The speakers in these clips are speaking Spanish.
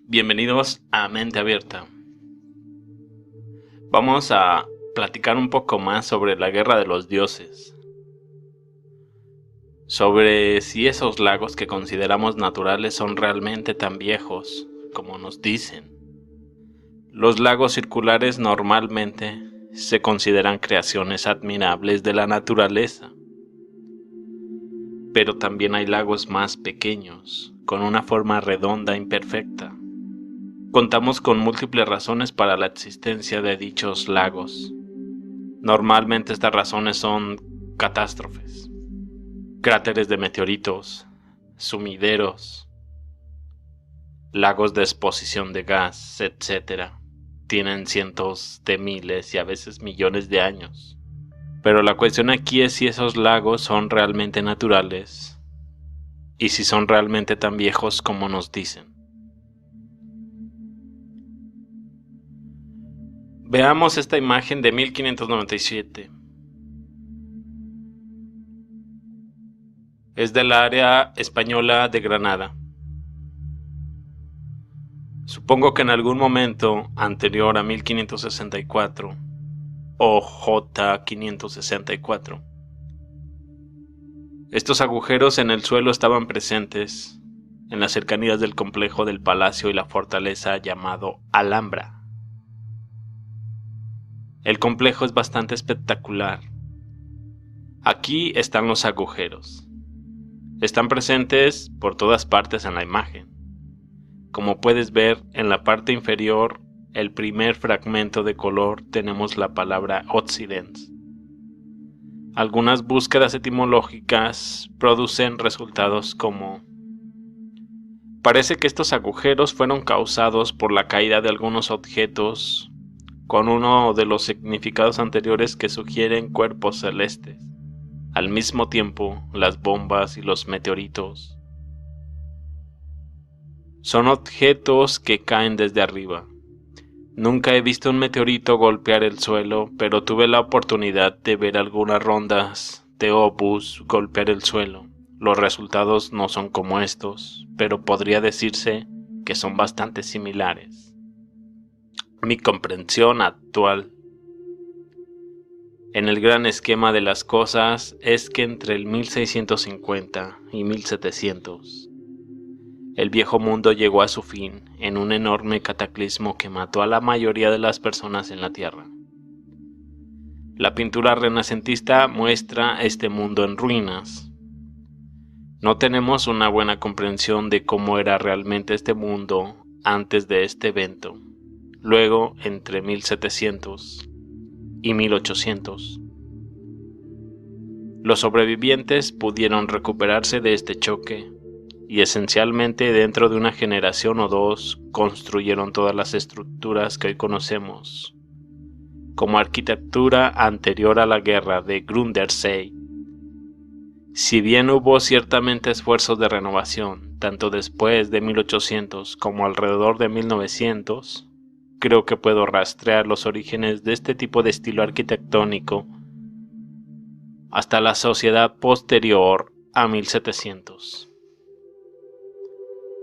Bienvenidos a Mente Abierta. Vamos a platicar un poco más sobre la guerra de los dioses. Sobre si esos lagos que consideramos naturales son realmente tan viejos como nos dicen. Los lagos circulares normalmente se consideran creaciones admirables de la naturaleza. Pero también hay lagos más pequeños, con una forma redonda imperfecta. Contamos con múltiples razones para la existencia de dichos lagos. Normalmente estas razones son catástrofes, cráteres de meteoritos, sumideros, lagos de exposición de gas, etc. Tienen cientos de miles y a veces millones de años. Pero la cuestión aquí es si esos lagos son realmente naturales y si son realmente tan viejos como nos dicen. Veamos esta imagen de 1597. Es del área española de Granada. Supongo que en algún momento anterior a 1564 o J564, estos agujeros en el suelo estaban presentes en las cercanías del complejo del palacio y la fortaleza llamado Alhambra. El complejo es bastante espectacular. Aquí están los agujeros. Están presentes por todas partes en la imagen. Como puedes ver, en la parte inferior, el primer fragmento de color, tenemos la palabra Occidens. Algunas búsquedas etimológicas producen resultados como: parece que estos agujeros fueron causados por la caída de algunos objetos con uno de los significados anteriores que sugieren cuerpos celestes. Al mismo tiempo, las bombas y los meteoritos son objetos que caen desde arriba. Nunca he visto un meteorito golpear el suelo, pero tuve la oportunidad de ver algunas rondas de obús golpear el suelo. Los resultados no son como estos, pero podría decirse que son bastante similares. Mi comprensión actual en el gran esquema de las cosas es que entre el 1650 y 1700 el viejo mundo llegó a su fin en un enorme cataclismo que mató a la mayoría de las personas en la Tierra. La pintura renacentista muestra este mundo en ruinas. No tenemos una buena comprensión de cómo era realmente este mundo antes de este evento. Luego, entre 1700 y 1800, los sobrevivientes pudieron recuperarse de este choque y esencialmente dentro de una generación o dos construyeron todas las estructuras que hoy conocemos como arquitectura anterior a la guerra de Grundersee. Si bien hubo ciertamente esfuerzos de renovación, tanto después de 1800 como alrededor de 1900, creo que puedo rastrear los orígenes de este tipo de estilo arquitectónico hasta la sociedad posterior a 1700.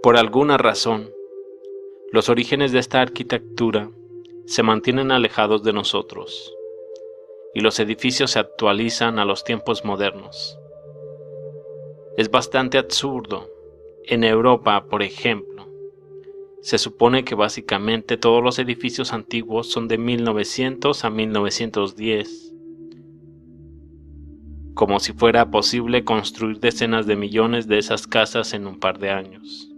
Por alguna razón, los orígenes de esta arquitectura se mantienen alejados de nosotros, y los edificios se actualizan a los tiempos modernos. Es bastante absurdo. En Europa, por ejemplo, se supone que básicamente todos los edificios antiguos son de 1900 a 1910, como si fuera posible construir decenas de millones de esas casas en un par de años.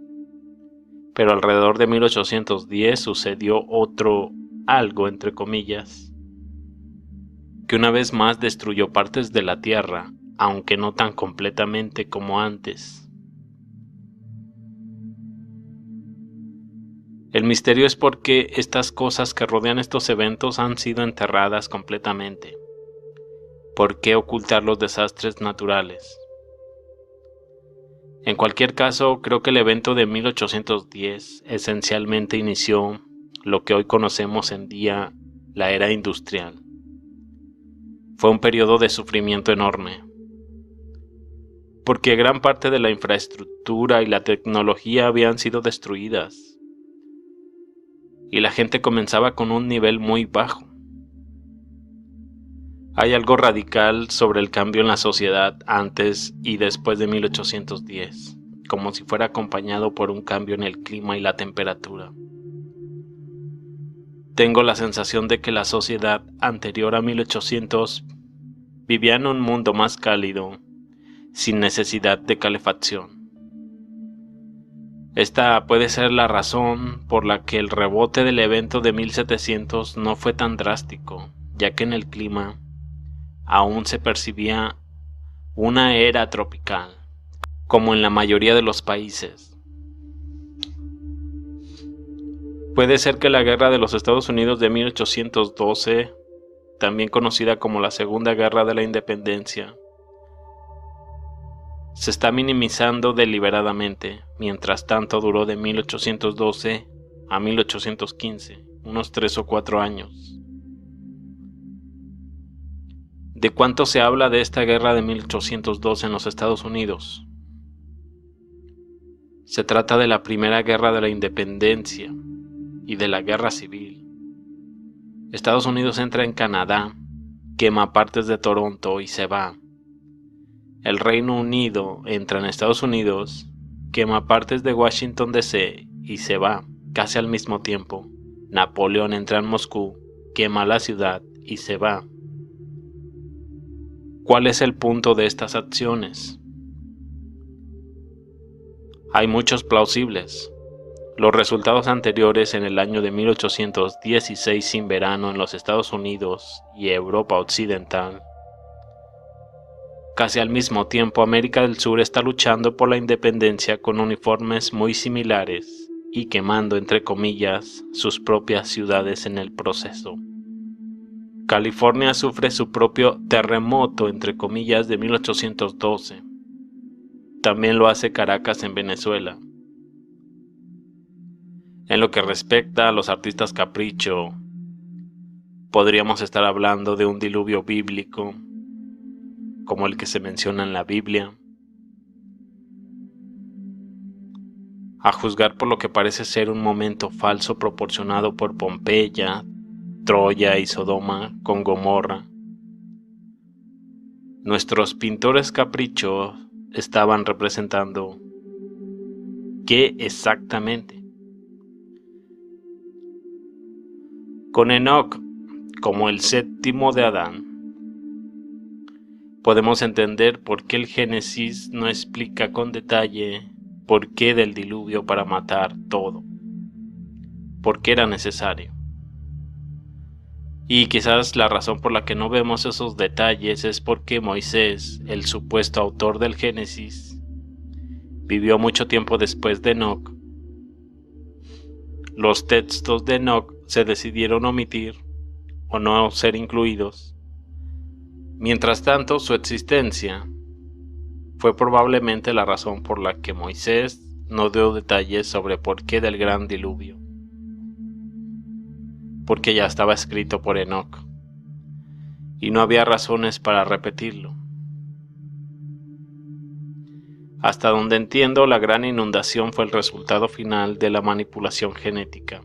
Pero alrededor de 1810 sucedió algo entre comillas, que una vez más destruyó partes de la Tierra, aunque no tan completamente como antes. El misterio es por qué estas cosas que rodean estos eventos han sido enterradas completamente. ¿Por qué ocultar los desastres naturales? En cualquier caso, creo que el evento de 1810 esencialmente inició lo que hoy conocemos en día la era industrial. Fue un periodo de sufrimiento enorme, porque gran parte de la infraestructura y la tecnología habían sido destruidas. y la gente comenzaba con un nivel muy bajo. Hay algo radical sobre el cambio en la sociedad antes y después de 1810, como si fuera acompañado por un cambio en el clima y la temperatura. Tengo la sensación de que la sociedad anterior a 1800 vivía en un mundo más cálido, sin necesidad de calefacción. Esta puede ser la razón por la que el rebote del evento de 1700 no fue tan drástico, ya que en el clima aún se percibía una era tropical, como en la mayoría de los países. Puede ser que la Guerra de los Estados Unidos de 1812, también conocida como la Segunda Guerra de la Independencia, se está minimizando deliberadamente. Mientras tanto duró de 1812 a 1815, unos 3 o 4 años. ¿De cuánto se habla de esta guerra de 1812 en los Estados Unidos? Se trata de la primera guerra de la independencia y de la guerra civil. Estados Unidos entra en Canadá, quema partes de Toronto y se va. El Reino Unido entra en Estados Unidos, quema partes de Washington D.C. y se va. Casi al mismo tiempo, Napoleón entra en Moscú, quema la ciudad y se va. ¿Cuál es el punto de estas acciones? Hay muchos plausibles. Los resultados anteriores en el año de 1816 sin verano en los Estados Unidos y Europa Occidental. Casi al mismo tiempo, América del Sur está luchando por la independencia con uniformes muy similares y quemando, entre comillas, sus propias ciudades en el proceso. California sufre su propio terremoto, entre comillas, de 1812. También lo hace Caracas en Venezuela. En lo que respecta a los artistas capricho, podríamos estar hablando de un diluvio bíblico, como el que se menciona en la Biblia. A juzgar por lo que parece ser un momento falso proporcionado por Pompeya, Troya y Sodoma con Gomorra. Nuestros pintores capricho estaban representando ¿qué exactamente? Con Enoc como el séptimo de Adán, podemos entender por qué el Génesis no explica con detalle por qué del diluvio para matar todo, por qué era necesario. Y quizás la razón por la que no vemos esos detalles es porque Moisés, el supuesto autor del Génesis, vivió mucho tiempo después de Enoc. Los textos de Enoc se decidieron omitir o no ser incluidos. Mientras tanto, su existencia fue probablemente la razón por la que Moisés no dio detalles sobre por qué del gran diluvio, porque ya estaba escrito por Enoc, y no había razones para repetirlo. Hasta donde entiendo, la gran inundación fue el resultado final de la manipulación genética.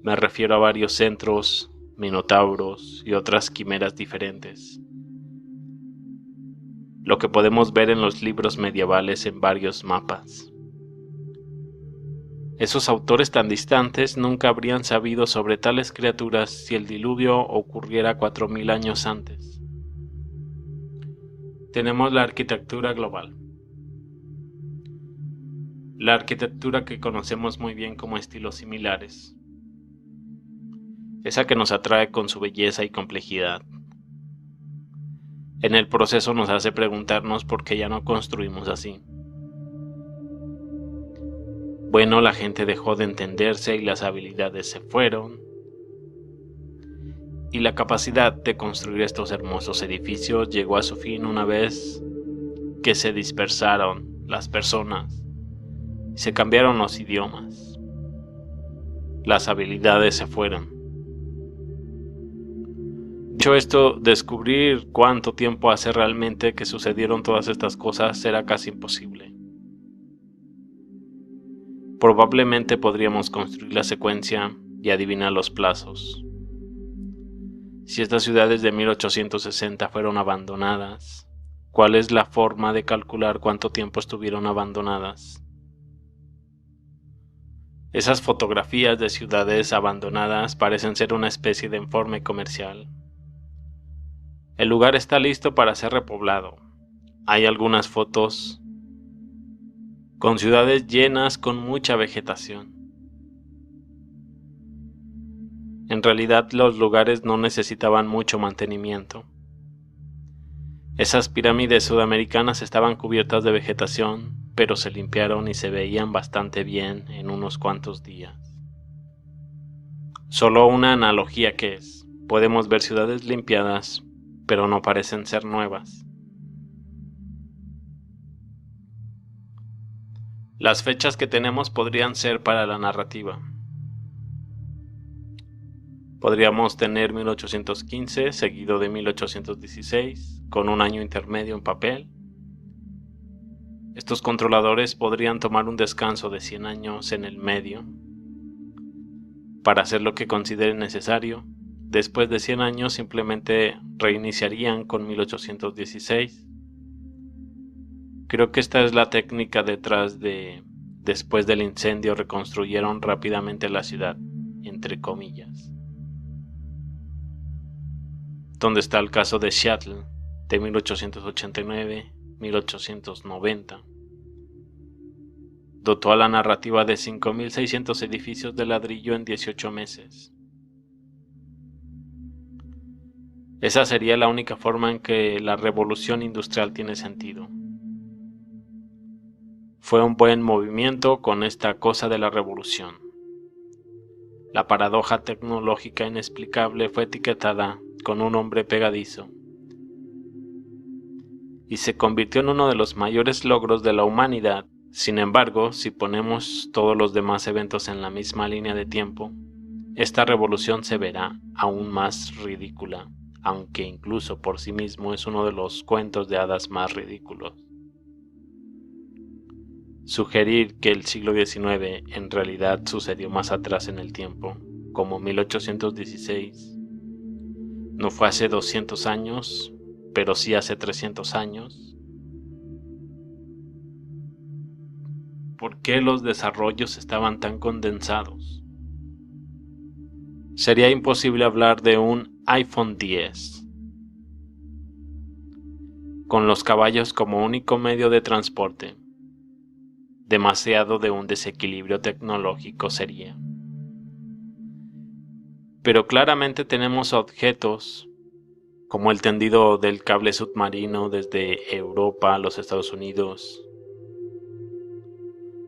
Me refiero a varios centros, minotauros y otras quimeras diferentes. Lo que podemos ver en los libros medievales en varios mapas. Esos autores tan distantes nunca habrían sabido sobre tales criaturas si el diluvio ocurriera 4000 años antes. Tenemos la arquitectura global. La arquitectura que conocemos muy bien como estilos similares. Esa que nos atrae con su belleza y complejidad. En el proceso nos hace preguntarnos por qué ya no construimos así. Bueno, la gente dejó de entenderse y las habilidades se fueron. Y la capacidad de construir estos hermosos edificios llegó a su fin una vez que se dispersaron las personas y se cambiaron los idiomas. Las habilidades se fueron. Dicho esto, descubrir cuánto tiempo hace realmente que sucedieron todas estas cosas era casi imposible. Probablemente podríamos construir la secuencia y adivinar los plazos. Si estas ciudades de 1860 fueron abandonadas, ¿cuál es la forma de calcular cuánto tiempo estuvieron abandonadas? Esas fotografías de ciudades abandonadas parecen ser una especie de informe comercial. El lugar está listo para ser repoblado. Hay algunas fotos con ciudades llenas con mucha vegetación. En realidad los lugares no necesitaban mucho mantenimiento. Esas pirámides sudamericanas estaban cubiertas de vegetación, pero se limpiaron y se veían bastante bien en unos cuantos días. Solo una analogía que es, podemos ver ciudades limpiadas, pero no parecen ser nuevas. Las fechas que tenemos podrían ser para la narrativa. Podríamos tener 1815 seguido de 1816, con un año intermedio en papel. Estos controladores podrían tomar un descanso de 100 años en el medio para hacer lo que consideren necesario. Después de 100 años simplemente reiniciarían con 1816. Creo que esta es la técnica detrás de después del incendio reconstruyeron rápidamente la ciudad, entre comillas. Donde está el caso de Seattle, de 1889-1890. Dotó a la narrativa de 5.600 edificios de ladrillo en 18 meses. Esa sería la única forma en que la revolución industrial tiene sentido. Fue un buen movimiento con esta cosa de la revolución. La paradoja tecnológica inexplicable fue etiquetada con un nombre pegadizo y se convirtió en uno de los mayores logros de la humanidad. Sin embargo, si ponemos todos los demás eventos en la misma línea de tiempo, esta revolución se verá aún más ridícula, aunque incluso por sí mismo es uno de los cuentos de hadas más ridículos. Sugerir que el siglo XIX en realidad sucedió más atrás en el tiempo, como 1816, no fue hace 200 años, pero sí hace 300 años. ¿Por qué los desarrollos estaban tan condensados? Sería imposible hablar de un iPhone X, con los caballos como único medio de transporte. Demasiado de un desequilibrio tecnológico sería. Pero claramente tenemos objetos como el tendido del cable submarino desde Europa a los Estados Unidos.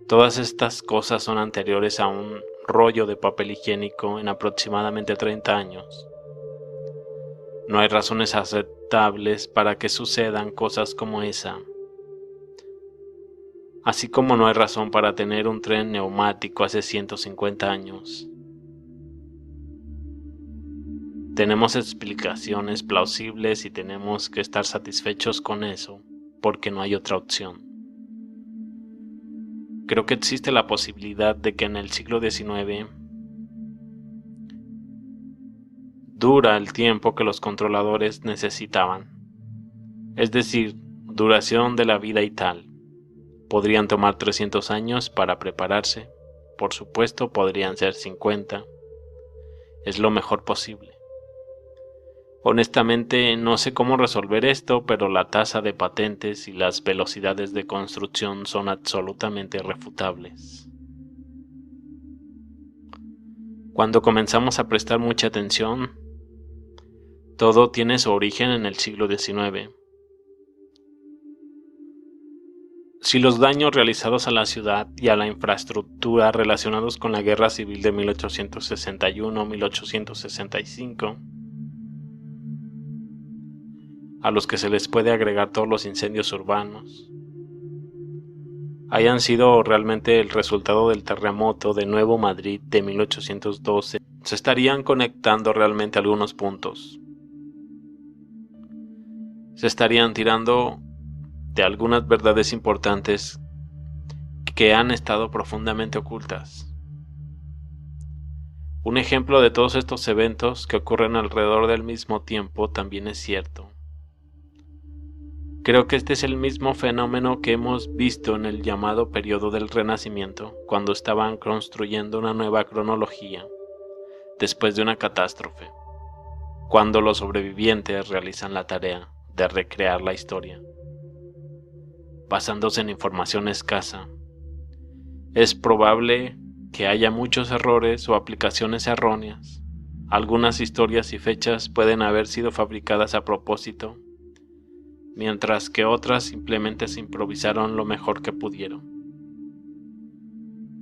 Todas estas cosas son anteriores a un rollo de papel higiénico en aproximadamente 30 años. No hay razones aceptables para que sucedan cosas como esa. Así como no hay razón para tener un tren neumático hace 150 años. Tenemos explicaciones plausibles y tenemos que estar satisfechos con eso, porque no hay otra opción. Creo que existe la posibilidad de que en el siglo XIX dura el tiempo que los controladores necesitaban, es decir, duración de la vida y tal. Podrían tomar 300 años para prepararse, por supuesto podrían ser 50, es lo mejor posible. Honestamente no sé cómo resolver esto, pero la tasa de patentes y las velocidades de construcción son absolutamente irrefutables. Cuando comenzamos a prestar mucha atención, todo tiene su origen en el siglo XIX. Si los daños realizados a la ciudad y a la infraestructura relacionados con la Guerra Civil de 1861-1865, a los que se les puede agregar todos los incendios urbanos, hayan sido realmente el resultado del terremoto de Nuevo Madrid de 1812, se estarían conectando realmente algunos puntos. Se estarían tirando de algunas verdades importantes que han estado profundamente ocultas. Un ejemplo de todos estos eventos que ocurren alrededor del mismo tiempo también es cierto. Creo que este es el mismo fenómeno que hemos visto en el llamado periodo del Renacimiento, cuando estaban construyendo una nueva cronología después de una catástrofe, cuando los sobrevivientes realizan la tarea de recrear la historia, basándose en información escasa. Es probable que haya muchos errores o aplicaciones erróneas. Algunas historias y fechas pueden haber sido fabricadas a propósito, mientras que otras simplemente se improvisaron lo mejor que pudieron.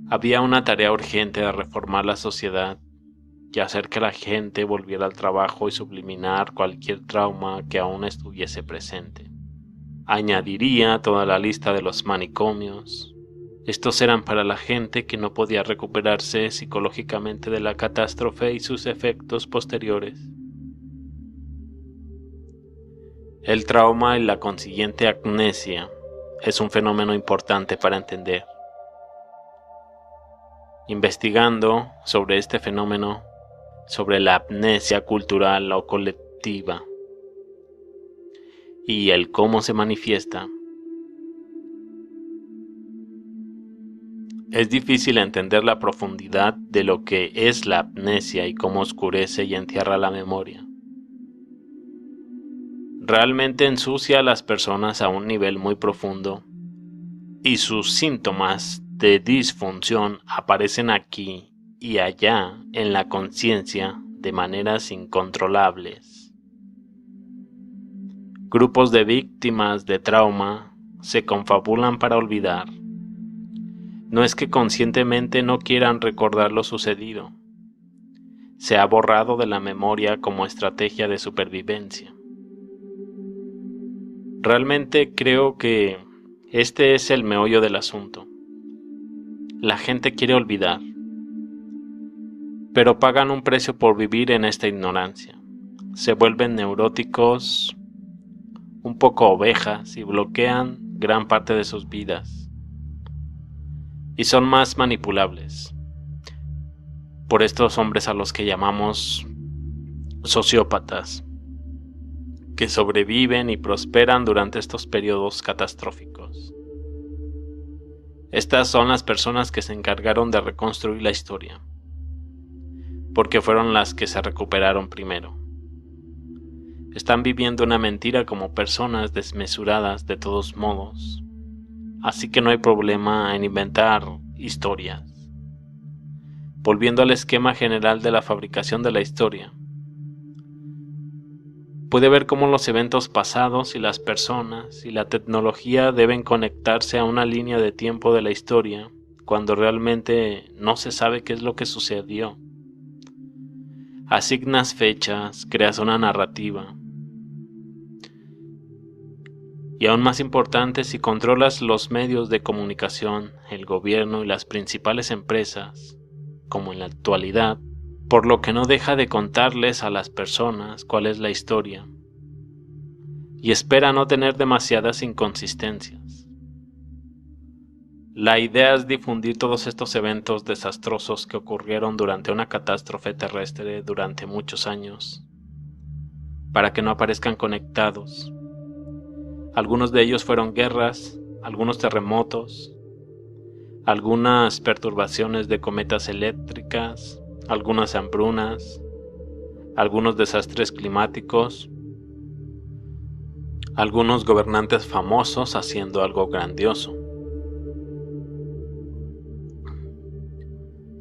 Había una tarea urgente de reformar la sociedad y hacer que la gente volviera al trabajo y subliminar cualquier trauma que aún estuviese presente. Añadiría toda la lista de los manicomios. Estos eran para la gente que no podía recuperarse psicológicamente de la catástrofe y sus efectos posteriores. El trauma y la consiguiente amnesia es un fenómeno importante para entender. Investigando sobre este fenómeno, sobre la amnesia cultural o colectiva y el cómo se manifiesta, es difícil entender la profundidad de lo que es la amnesia y cómo oscurece y entierra la memoria. Realmente ensucia a las personas a un nivel muy profundo y sus síntomas de disfunción aparecen aquí y allá en la conciencia de maneras incontrolables. Grupos de víctimas de trauma se confabulan para olvidar. No es que conscientemente no quieran recordar lo sucedido. Se ha borrado de la memoria como estrategia de supervivencia. Realmente creo que este es el meollo del asunto. La gente quiere olvidar, pero pagan un precio por vivir en esta ignorancia. Se vuelven neuróticos, un poco ovejas y bloquean gran parte de sus vidas. Y son más manipulables por estos hombres a los que llamamos sociópatas, que sobreviven y prosperan durante estos periodos catastróficos. Estas son las personas que se encargaron de reconstruir la historia, porque fueron las que se recuperaron primero. Están viviendo una mentira como personas desmesuradas de todos modos, así que no hay problema en inventar historias. Volviendo al esquema general de la fabricación de la historia, puede ver cómo los eventos pasados y las personas y la tecnología deben conectarse a una línea de tiempo de la historia cuando realmente no se sabe qué es lo que sucedió. Asignas fechas, creas una narrativa. Y aún más importante, si controlas los medios de comunicación, el gobierno y las principales empresas, como en la actualidad, por lo que no deja de contarles a las personas cuál es la historia, y espera no tener demasiadas inconsistencias. La idea es difundir todos estos eventos desastrosos que ocurrieron durante una catástrofe terrestre durante muchos años, para que no aparezcan conectados. Algunos de ellos fueron guerras, algunos terremotos, algunas perturbaciones de cometas eléctricas, algunas hambrunas, algunos desastres climáticos, algunos gobernantes famosos haciendo algo grandioso.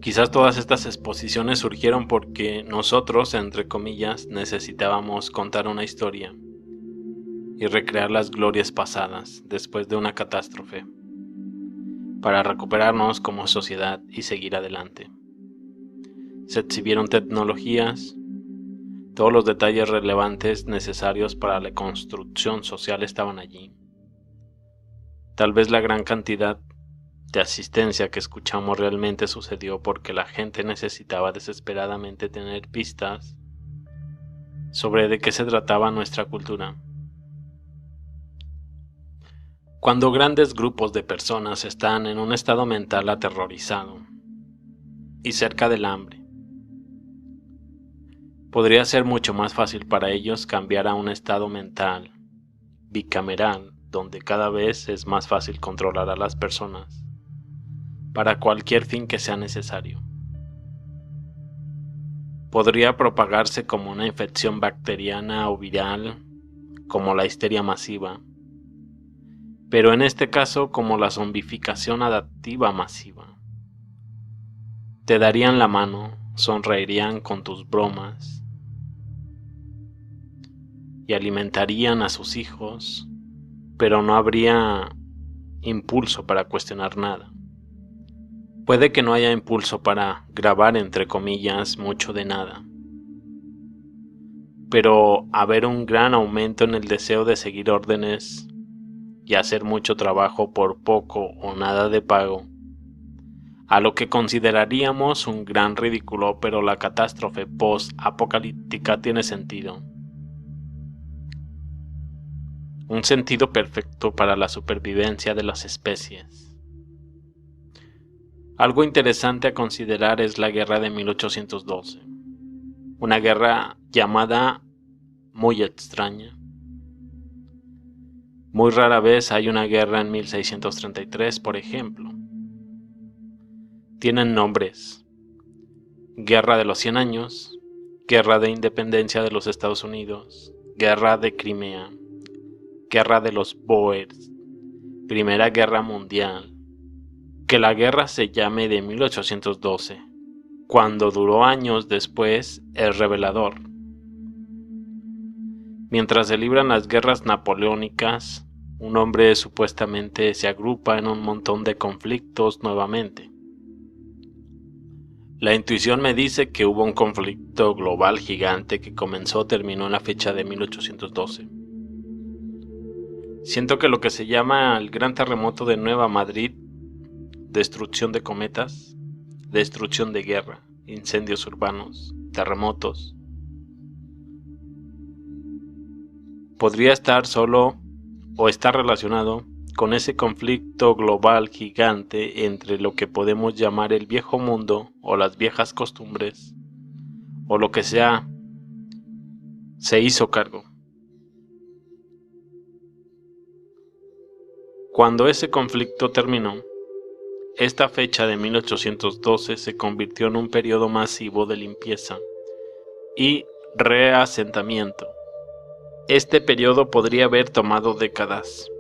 Quizás todas estas exposiciones surgieron porque nosotros, entre comillas, necesitábamos contar una historia y recrear las glorias pasadas después de una catástrofe, para recuperarnos como sociedad y seguir adelante. Se exhibieron tecnologías, todos los detalles relevantes necesarios para la construcción social estaban allí. Tal vez la gran cantidad de asistencia que escuchamos realmente sucedió porque la gente necesitaba desesperadamente tener pistas sobre de qué se trataba nuestra cultura. Cuando grandes grupos de personas están en un estado mental aterrorizado y cerca del hambre, podría ser mucho más fácil para ellos cambiar a un estado mental bicameral, donde cada vez es más fácil controlar a las personas para cualquier fin que sea necesario. Podría propagarse como una infección bacteriana o viral, como la histeria masiva, pero en este caso como la zombificación adaptiva masiva. Te darían la mano, sonreirían con tus bromas y alimentarían a sus hijos, pero no habría impulso para cuestionar nada. Puede que no haya impulso para grabar, entre comillas, mucho de nada, pero haber un gran aumento en el deseo de seguir órdenes y hacer mucho trabajo por poco o nada de pago, a lo que consideraríamos un gran ridículo, pero la catástrofe post-apocalíptica tiene sentido. Un sentido perfecto para la supervivencia de las especies. Algo interesante a considerar es la guerra de 1812, una guerra llamada muy extraña. Muy rara vez hay una guerra en 1633, por ejemplo. Tienen nombres: Guerra de los 100 años, Guerra de Independencia de los Estados Unidos, Guerra de Crimea, Guerra de los Boers, Primera Guerra Mundial. Que la guerra se llame de 1812, cuando duró años después, es revelador. Mientras se libran las guerras napoleónicas, un hombre supuestamente se agrupa en un montón de conflictos nuevamente. La intuición me dice que hubo un conflicto global gigante que comenzó o terminó en la fecha de 1812. Siento que lo que se llama el Gran Terremoto de Nueva Madrid, destrucción de cometas, destrucción de guerra, incendios urbanos, terremotos, podría estar solo o estar relacionado con ese conflicto global gigante entre lo que podemos llamar el viejo mundo o las viejas costumbres, o lo que sea, se hizo cargo. Cuando ese conflicto terminó, esta fecha de 1812 se convirtió en un periodo masivo de limpieza y reasentamiento. Este periodo podría haber tomado décadas,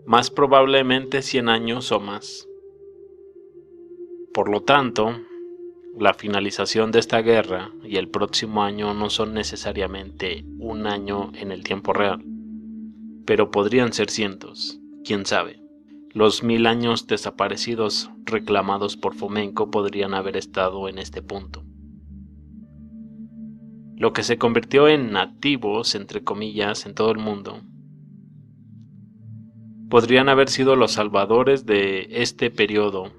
más probablemente 100 años o más. Por lo tanto, la finalización de esta guerra y el próximo año no son necesariamente un año en el tiempo real, pero podrían ser cientos, quién sabe. Los 1000 años desaparecidos reclamados por Fomenko podrían haber estado en este punto. Lo que se convirtió en nativos, entre comillas, en todo el mundo, podrían haber sido los salvadores de este periodo,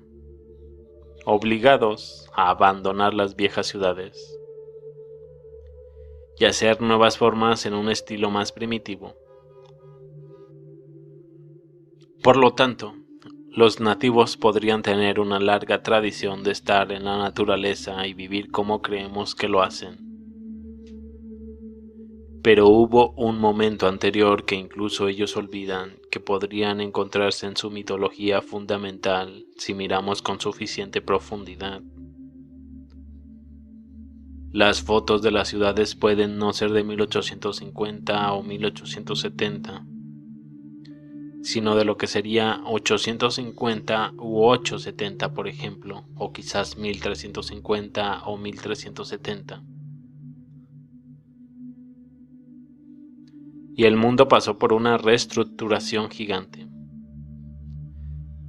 obligados a abandonar las viejas ciudades y hacer nuevas formas en un estilo más primitivo. Por lo tanto, los nativos podrían tener una larga tradición de estar en la naturaleza y vivir como creemos que lo hacen. Pero hubo un momento anterior que incluso ellos olvidan, que podrían encontrarse en su mitología fundamental si miramos con suficiente profundidad. Las fotos de las ciudades pueden no ser de 1850 o 1870, sino de lo que sería 850 u 870, por ejemplo, o quizás 1350 o 1370. Y el mundo pasó por una reestructuración gigante.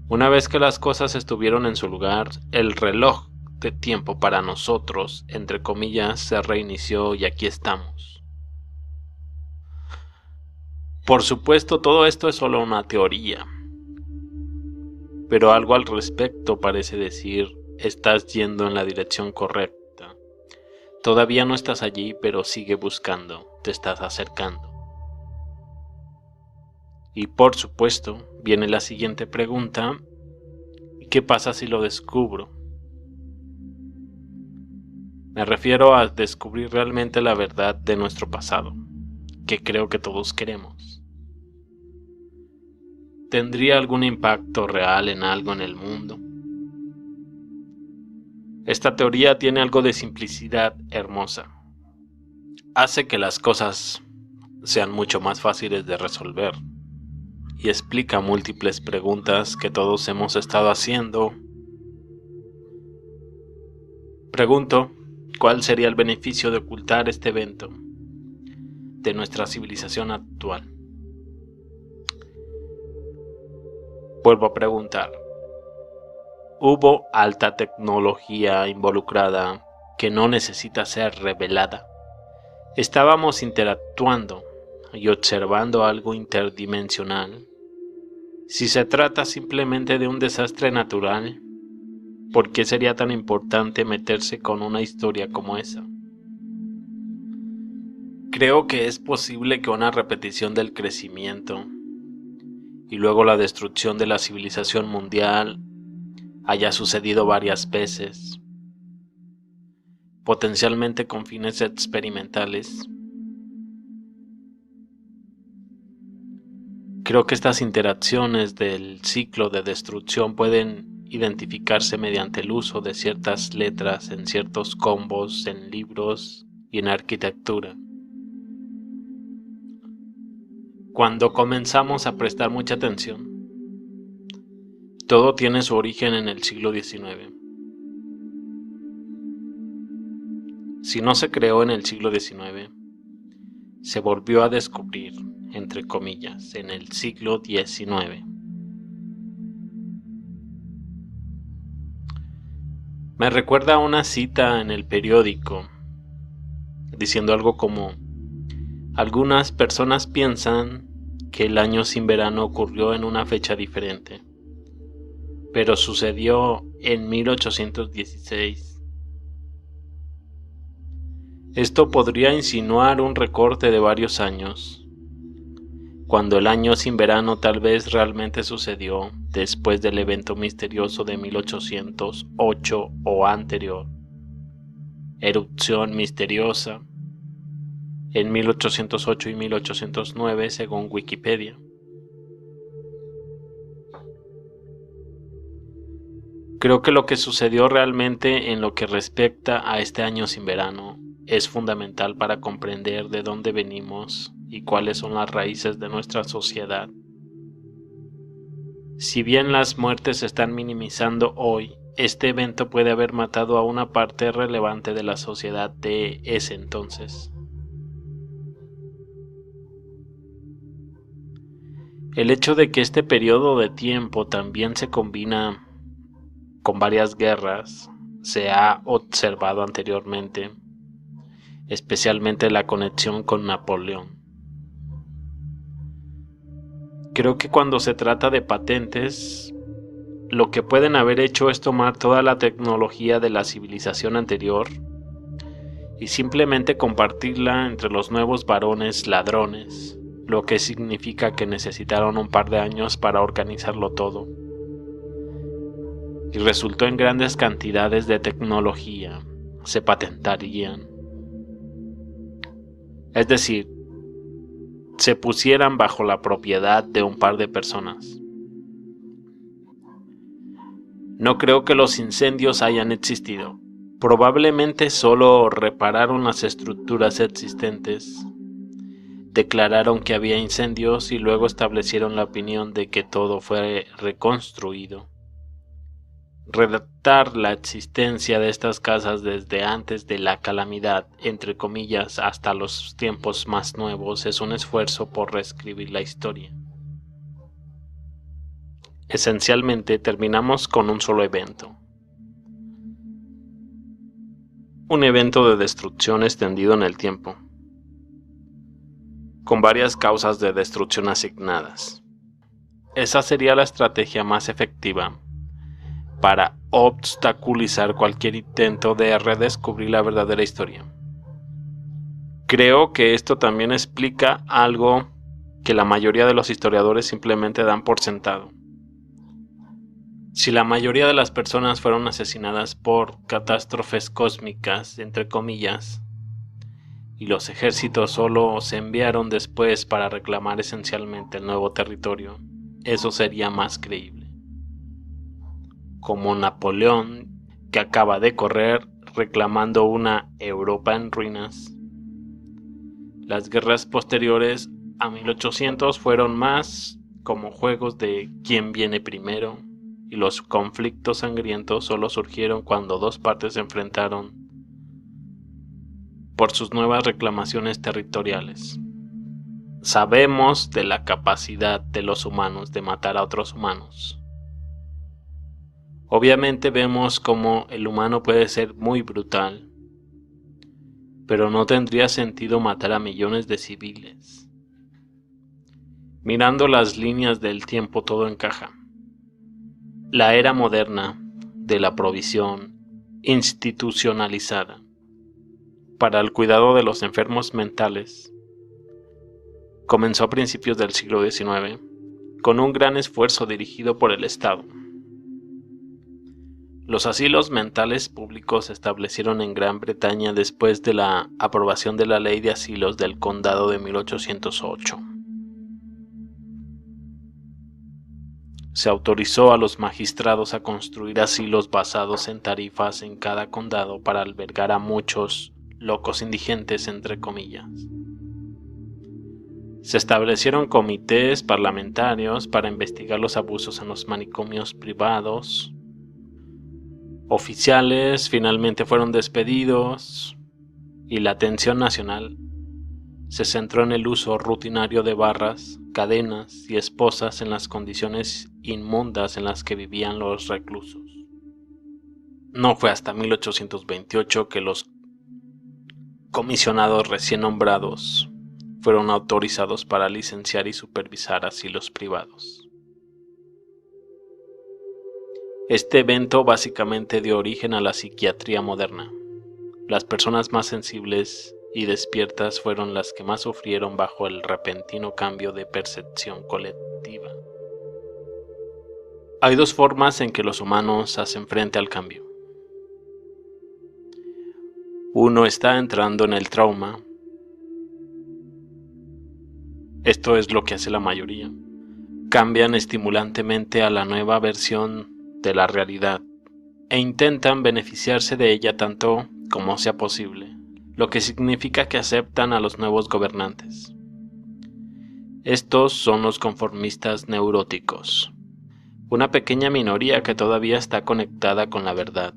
Una vez que las cosas estuvieron en su lugar, el reloj de tiempo para nosotros, entre comillas, se reinició y aquí estamos. Por supuesto, todo esto es solo una teoría, pero algo al respecto parece decir: estás yendo en la dirección correcta. Todavía no estás allí, pero sigue buscando, te estás acercando. Y por supuesto, viene la siguiente pregunta: ¿qué pasa si lo descubro? Me refiero a descubrir realmente la verdad de nuestro pasado, que creo que todos queremos. ¿Tendría algún impacto real en algo en el mundo? Esta teoría tiene algo de simplicidad hermosa. Hace que las cosas sean mucho más fáciles de resolver y explica múltiples preguntas que todos hemos estado haciendo. Pregunto, ¿cuál sería el beneficio de ocultar este evento de nuestra civilización actual? Vuelvo a preguntar, ¿hubo alta tecnología involucrada que no necesita ser revelada? ¿Estábamos interactuando y observando algo interdimensional? Si se trata simplemente de un desastre natural, ¿por qué sería tan importante meterse con una historia como esa? Creo que es posible que una repetición del crecimiento y luego la destrucción de la civilización mundial haya sucedido varias veces, potencialmente con fines experimentales. Creo que estas interacciones del ciclo de destrucción pueden identificarse mediante el uso de ciertas letras en ciertos combos en libros y en arquitectura. Cuando comenzamos a prestar mucha atención, todo tiene su origen en el siglo XIX. Si no se creó en el siglo XIX, se volvió a descubrir, entre comillas, en el siglo XIX. Me recuerda a una cita en el periódico, diciendo algo como: algunas personas piensan que el año sin verano ocurrió en una fecha diferente, pero sucedió en 1816. Esto podría insinuar un recorte de varios años, cuando el año sin verano tal vez realmente sucedió después del evento misterioso de 1808 o anterior. Erupción misteriosa en 1808 y 1809 según Wikipedia. Creo que lo que sucedió realmente en lo que respecta a este año sin verano es fundamental para comprender de dónde venimos y cuáles son las raíces de nuestra sociedad. Si bien las muertes se están minimizando hoy, este evento puede haber matado a una parte relevante de la sociedad de ese entonces. El hecho de que este periodo de tiempo también se combina con varias guerras se ha observado anteriormente, especialmente la conexión con Napoleón. Creo que cuando se trata de patentes, lo que pueden haber hecho es tomar toda la tecnología de la civilización anterior y simplemente compartirla entre los nuevos varones ladrones, lo que significa que necesitaron un par de años para organizarlo todo. Y resultó en grandes cantidades de tecnología se patentarían. Es decir, se pusieran bajo la propiedad de un par de personas. No creo que los incendios hayan existido. Probablemente solo repararon las estructuras existentes, declararon que había incendios y luego establecieron la opinión de que todo fue reconstruido. Redactar la existencia de estas casas desde antes de la calamidad, entre comillas, hasta los tiempos más nuevos es un esfuerzo por reescribir la historia. Esencialmente terminamos con un solo evento. Un evento de destrucción extendido en el tiempo, con varias causas de destrucción asignadas. Esa sería la estrategia más efectiva para obstaculizar cualquier intento de redescubrir la verdadera historia. Creo que esto también explica algo que la mayoría de los historiadores simplemente dan por sentado. Si la mayoría de las personas fueron asesinadas por catástrofes cósmicas, entre comillas, y los ejércitos solo se enviaron después para reclamar esencialmente el nuevo territorio, eso sería más creíble. Como Napoleón, que acaba de correr reclamando una Europa en ruinas. Las guerras posteriores a 1800 fueron más como juegos de quién viene primero, y los conflictos sangrientos solo surgieron cuando dos partes se enfrentaron por sus nuevas reclamaciones territoriales. Sabemos de la capacidad de los humanos de matar a otros humanos. Obviamente vemos cómo el humano puede ser muy brutal, pero no tendría sentido matar a millones de civiles. Mirando las líneas del tiempo todo encaja. La era moderna de la provisión institucionalizada para el cuidado de los enfermos mentales comenzó a principios del siglo XIX con un gran esfuerzo dirigido por el Estado. Los asilos mentales públicos se establecieron en Gran Bretaña después de la aprobación de la Ley de Asilos del Condado de 1808. Se autorizó a los magistrados a construir asilos basados en tarifas en cada condado para albergar a muchos locos indigentes, entre comillas. Se establecieron comités parlamentarios para investigar los abusos en los manicomios privados. Oficiales finalmente fueron despedidos y la atención nacional se centró en el uso rutinario de barras, cadenas y esposas en las condiciones inmundas en las que vivían los reclusos. No fue hasta 1828 que los comisionados recién nombrados fueron autorizados para licenciar y supervisar asilos privados. Este evento básicamente dio origen a la psiquiatría moderna. Las personas más sensibles y despiertas fueron las que más sufrieron bajo el repentino cambio de percepción colectiva. Hay dos formas en que los humanos hacen frente al cambio. Uno está entrando en el trauma. Esto es lo que hace la mayoría. Cambian estimulantemente a la nueva versión de la realidad e intentan beneficiarse de ella tanto como sea posible, lo que significa que aceptan a los nuevos gobernantes. Estos son los conformistas neuróticos, una pequeña minoría que todavía está conectada con la verdad,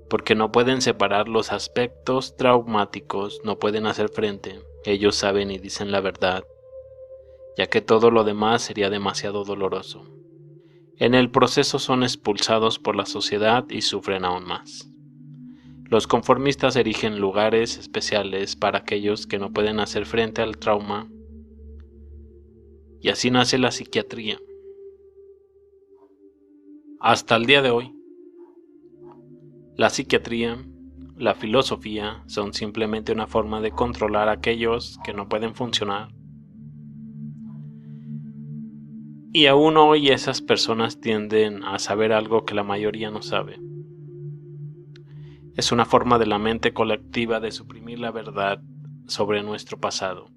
porque no pueden separar los aspectos traumáticos, no pueden hacer frente, ellos saben y dicen la verdad, ya que todo lo demás sería demasiado doloroso. En el proceso son expulsados por la sociedad y sufren aún más. Los conformistas erigen lugares especiales para aquellos que no pueden hacer frente al trauma, y así nace la psiquiatría. Hasta el día de hoy, la psiquiatría, la filosofía son simplemente una forma de controlar a aquellos que no pueden funcionar. Y aún hoy esas personas tienden a saber algo que la mayoría no sabe. Es una forma de la mente colectiva de suprimir la verdad sobre nuestro pasado,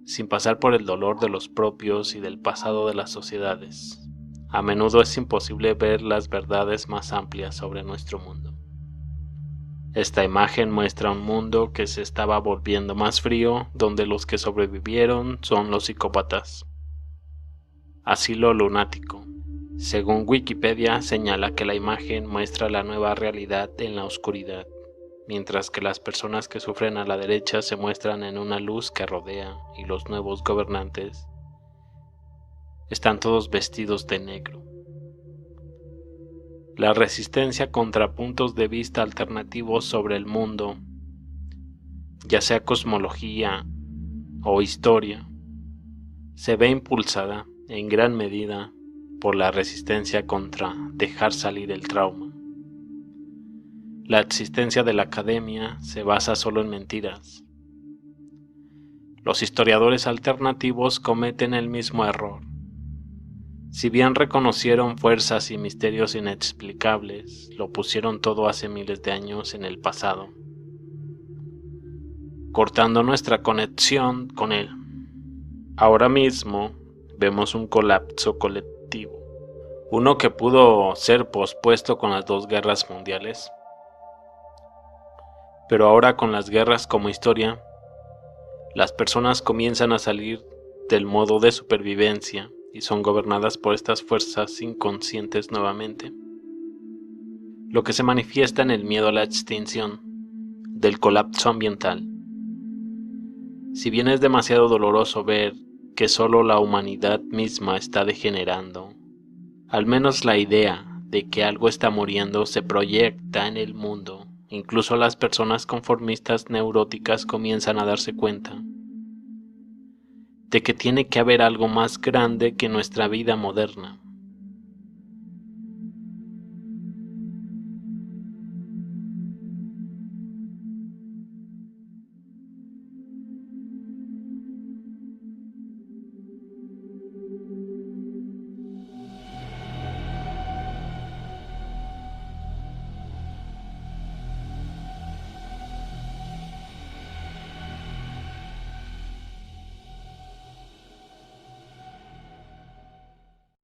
sin pasar por el dolor de los propios y del pasado de las sociedades. A menudo es imposible ver las verdades más amplias sobre nuestro mundo. Esta imagen muestra un mundo que se estaba volviendo más frío, donde los que sobrevivieron son los psicópatas. Asilo lunático. Según Wikipedia, señala que la imagen muestra la nueva realidad en la oscuridad, mientras que las personas que sufren a la derecha se muestran en una luz que rodea y los nuevos gobernantes están todos vestidos de negro. La resistencia contra puntos de vista alternativos sobre el mundo, ya sea cosmología o historia, se ve impulsada en gran medida por la resistencia contra dejar salir el trauma. La existencia de la academia se basa solo en mentiras. los historiadores alternativos cometen el mismo error. Si bien reconocieron fuerzas y misterios inexplicables, lo pusieron todo hace miles de años en el pasado, cortando nuestra conexión con él. Ahora mismo vemos un colapso colectivo, uno que pudo ser pospuesto con las 2 guerras mundiales, pero ahora con las guerras como historia, las personas comienzan a salir del modo de supervivencia y son gobernadas por estas fuerzas inconscientes nuevamente, lo que se manifiesta en el miedo a la extinción, del colapso ambiental. Si bien es demasiado doloroso ver que solo la humanidad misma está degenerando, al menos la idea de que algo está muriendo se proyecta en el mundo. Incluso las personas conformistas neuróticas comienzan a darse cuenta de que tiene que haber algo más grande que nuestra vida moderna.